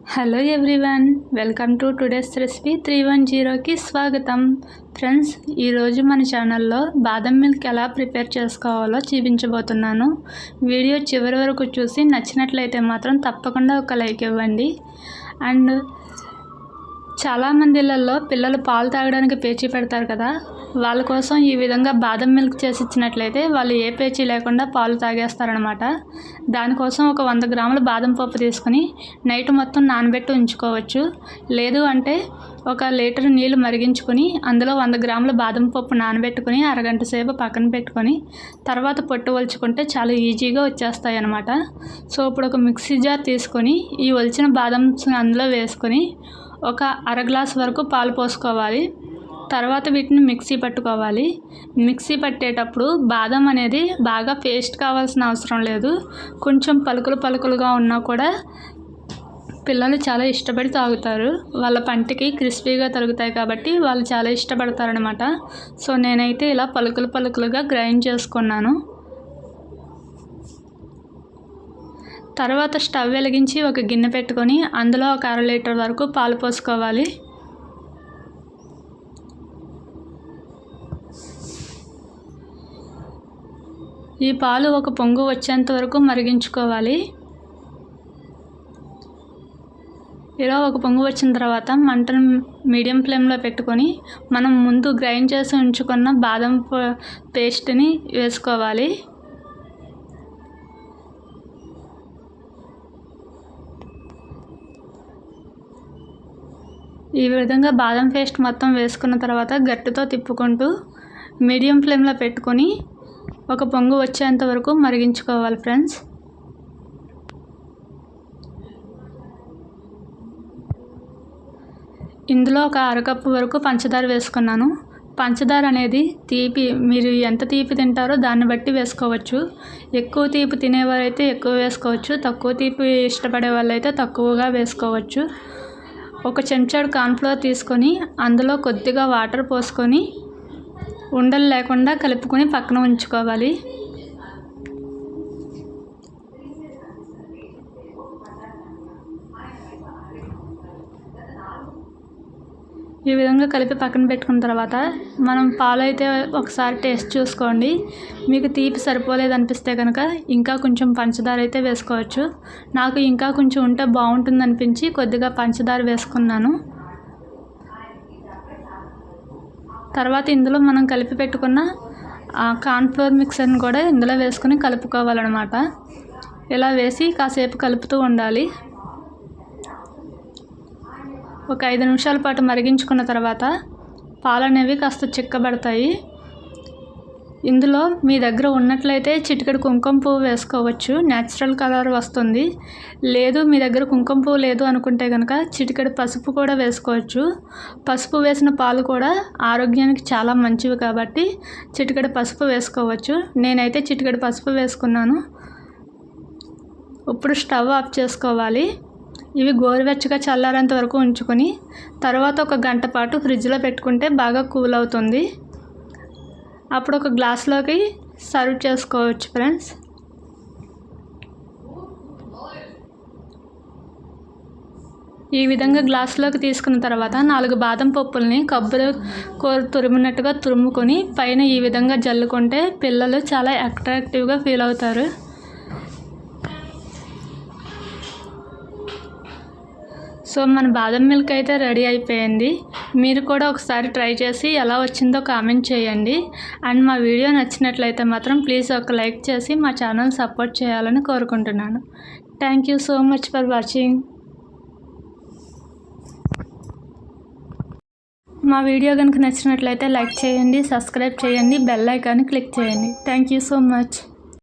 Hello everyone, welcome to today's recipe 310కి స్వాగతం. Friends, ఈరోజు మన ఛానల్లో బాదం మిల్క్ ఎలా ప్రిపేర్ చేసుకోవాలో చూపించబోతున్నాను. వీడియో చివరి వరకు చూసి నచ్చినట్లయితే మాత్రం తప్పకుండా ఒక లైక్ ఇవ్వండి. అండ్ చాలామంది ఇళ్ళల్లో పిల్లలు పాలు తాగడానికి పేచీ పెడతారు కదా, వాళ్ళ కోసం ఈ విధంగా బాదం మిల్క్ చేసి ఇచ్చినట్లయితే వాళ్ళు ఏ పేచీ లేకుండా పాలు తాగేస్తారనమాట. దానికోసం ఒక 100 గ్రాముల బాదం పప్పు తీసుకుని నైట్ మొత్తం నానబెట్టి ఉంచుకోవచ్చు. లేదు అంటే 1 లీటర్ నీళ్ళు మరిగించుకొని అందులో 100 గ్రాముల బాదం పప్పు నానబెట్టుకుని అరగంట సేపు పక్కన పెట్టుకొని తర్వాత పొట్టు ఒలుచుకుంటే చాలా ఈజీగా వచ్చేస్తాయి అన్నమాట. సో ఇప్పుడు ఒక మిక్సీ జార్ తీసుకొని ఈ ఒలిచిన బాదం అందులో వేసుకొని ఒక అర గ్లాస్ వరకు పాలు పోసుకోవాలి. తర్వాత వీటిని మిక్సీ పట్టుకోవాలి. మిక్సీ పట్టేటప్పుడు బాదం అనేది బాగా పేస్ట్ కావాల్సిన అవసరం లేదు. కొంచెం పలుకులుగా ఉన్నా కూడా పిల్లలు చాలా ఇష్టపడి తాగుతారు. వాళ్ళ పంటికి క్రిస్పీగా తరుగుతాయి కాబట్టి వాళ్ళు చాలా ఇష్టపడతారనమాట. సో నేనైతే ఇలా పలుకులుగా గ్రైండ్ చేసుకున్నాను. తర్వాత స్టవ్ వెలిగించి ఒక గిన్నె పెట్టుకొని అందులో ఒక అర లీటర్ వరకు పాలు పోసుకోవాలి. ఈ పాలు ఒక పొంగు వచ్చేంత వరకు మరిగించుకోవాలి. ఇలా ఒక పొంగు వచ్చిన తర్వాత మంటను మీడియం ఫ్లేమ్లో పెట్టుకొని మనం ముందు గ్రైండ్ చేసి ఉంచుకున్న బాదం పేస్ట్ని వేసుకోవాలి. ఈ విధంగా బాదం పేస్ట్ మొత్తం వేసుకున్న తర్వాత గట్టితో తిప్పుకుంటూ మీడియం ఫ్లేమ్లో పెట్టుకొని ఒక పొంగు వచ్చేంత వరకు మరిగించుకోవాలి. ఫ్రెండ్స్, ఇందులో ఒక అరకప్పు వరకు పంచదార వేసుకున్నాను. పంచదార అనేది తీపి మీరు ఎంత తీపి తింటారో దాన్ని బట్టి వేసుకోవచ్చు. ఎక్కువ తీపి తినేవారైతే ఎక్కువ వేసుకోవచ్చు, తక్కువ తీపి ఇష్టపడే వాళ్ళైతే తక్కువగా వేసుకోవచ్చు. ఒక చెంచాడు కార్న్ఫ్లోర్ తీసుకొని అందులో కొద్దిగా వాటర్ పోసుకొని ఉండలు లేకుండా కలుపుకొని పక్కన ఉంచుకోవాలి. ఈ విధంగా కలిపి పక్కన పెట్టుకున్న తర్వాత మనం పాలు అయితే ఒకసారి టేస్ట్ చూసుకోండి. మీకు తీపి సరిపోలేదు అనిపిస్తే కనుక ఇంకా కొంచెం పంచదార అయితే వేసుకోవచ్చు. నాకు ఇంకా కొంచెం ఉంటే బాగుంటుంది అనిపించి కొద్దిగా పంచదార వేసుకున్నాను. తర్వాత ఇందులో మనం కలిపి పెట్టుకున్న కార్న్ఫ్లోర్ మిక్సర్ని కూడా ఇందులో వేసుకొని కలుపుకోవాలన్నమాట. ఇలా వేసి కాసేపు కలుపుతూ ఉండాలి. ఒక 5 నిమిషాల పాటు మరిగించుకున్న తర్వాత పాలు అనేవి కాస్త చిక్కబడతాయి. ఇందులో మీ దగ్గర ఉన్నట్లయితే చిటికెడు కుంకుమ పువ్వు వేసుకోవచ్చు, న్యాచురల్ కలర్ వస్తుంది. లేదు మీ దగ్గర కుంకుమ పువ్వు లేదు అనుకుంటే కనుక చిటికెడు పసుపు కూడా వేసుకోవచ్చు. పసుపు వేసిన పాలు కూడా ఆరోగ్యానికి చాలా మంచివి కాబట్టి చిటికెడు పసుపు వేసుకోవచ్చు. నేనైతే చిటికెడు పసుపు వేసుకున్నాను. ఇప్పుడు స్టవ్ ఆఫ్ చేసుకోవాలి. ఇవి గోరువెచ్చగా చల్లారేంత వరకు ఉంచుకొని తర్వాత 1 గంట పాటు ఫ్రిడ్జ్లో పెట్టుకుంటే బాగా కూల్ అవుతుంది. అప్పుడు ఒక గ్లాస్లోకి సర్వ్ చేసుకోవచ్చు. ఫ్రెండ్స్, ఈ విధంగా గ్లాస్లోకి తీసుకున్న తర్వాత 4 బాదం పప్పుల్ని కొబ్బరి తురిమినట్టుగా తురుముకొని పైన ఈ విధంగా జల్లుకుంటే పిల్లలు చాలా అట్రాక్టివ్గా ఫీల్ అవుతారు. సో మన బాదం మిల్క్ అయితే రెడీ అయిపోయింది. మీరు కూడా ఒకసారి ట్రై చేసి ఎలా వచ్చిందో కామెంట్ చేయండి. అండ్ మా వీడియో నచ్చినట్లయితే మాత్రం ప్లీజ్ ఒక లైక్ చేసి మా ఛానల్ సపోర్ట్ చేయాలని కోరుకుంటున్నాను. Thank you so much for watching. మా వీడియో కనుక నచ్చినట్లయితే లైక్ చేయండి, సబ్స్క్రైబ్ చేయండి, బెల్ ఐకాన్ని క్లిక్ చేయండి. Thank you so much.